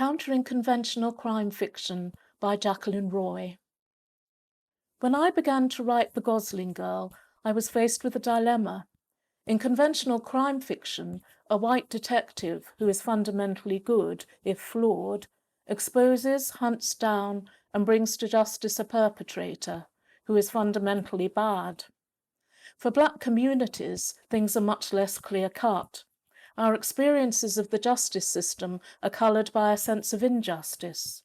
Encountering Conventional Crime Fiction by Jacqueline Roy. When I began to write The Gosling Girl, I was faced with a dilemma. In conventional crime fiction, a white detective who is fundamentally good, if flawed, exposes, hunts down, and brings to justice a perpetrator who is fundamentally bad. For Black communities, things are much less clear-cut. Our experiences of the justice system are coloured by a sense of injustice.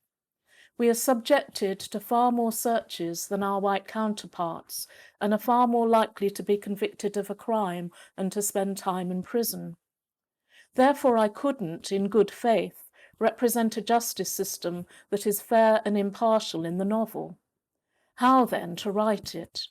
We are subjected to far more searches than our white counterparts and are far more likely to be convicted of a crime and to spend time in prison. Therefore, I couldn't, in good faith, represent a justice system that is fair and impartial in the novel. How, then, to write it?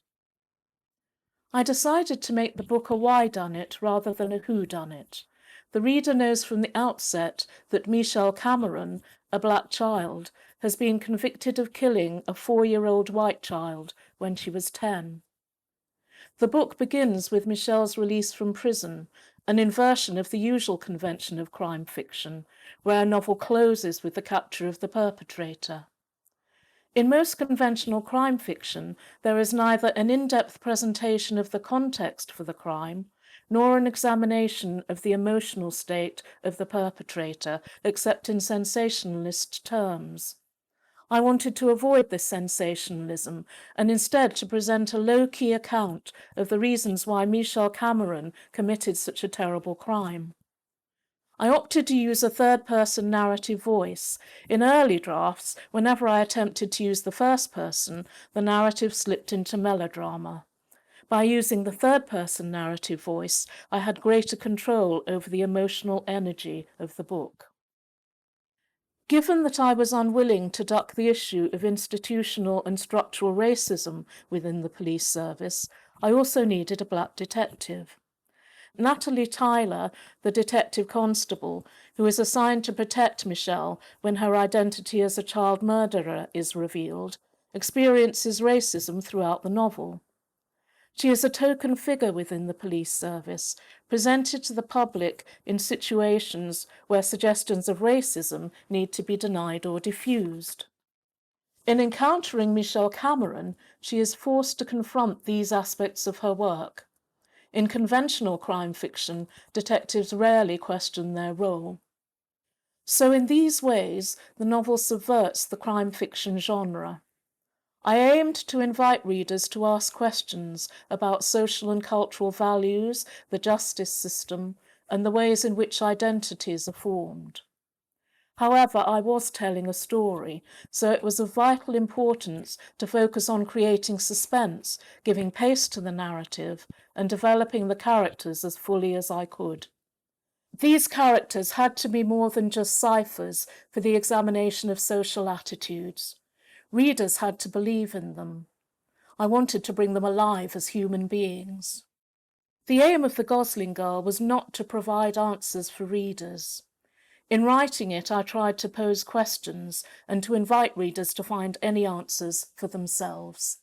I decided to make the book a whydunnit rather than a whodunnit. The reader knows from the outset that Michelle Cameron, a black child, has been convicted of killing a 4-year-old white child when she was 10. The book begins with Michelle's release from prison, an inversion of the usual convention of crime fiction, where a novel closes with the capture of the perpetrator. In most conventional crime fiction, there is neither an in-depth presentation of the context for the crime, nor an examination of the emotional state of the perpetrator, except in sensationalist terms. I wanted to avoid this sensationalism and instead to present a low-key account of the reasons why Michelle Cameron committed such a terrible crime. I opted to use a third-person narrative voice. In early drafts, whenever I attempted to use the first person, the narrative slipped into melodrama. By using the third-person narrative voice, I had greater control over the emotional energy of the book. Given that I was unwilling to duck the issue of institutional and structural racism within the police service, I also needed a black detective. Natalie Tyler, the detective constable, who is assigned to protect Michelle when her identity as a child murderer is revealed, experiences racism throughout the novel. She is a token figure within the police service, presented to the public in situations where suggestions of racism need to be denied or diffused. In encountering Michelle Cameron, she is forced to confront these aspects of her work. In conventional crime fiction, detectives rarely question their role. So in these ways, the novel subverts the crime fiction genre. I aimed to invite readers to ask questions about social and cultural values, the justice system, and the ways in which identities are formed. However, I was telling a story, so it was of vital importance to focus on creating suspense, giving pace to the narrative, and developing the characters as fully as I could. These characters had to be more than just ciphers for the examination of social attitudes. Readers had to believe in them. I wanted to bring them alive as human beings. The aim of The Gosling Girl was not to provide answers for readers. In writing it, I tried to pose questions and to invite readers to find any answers for themselves.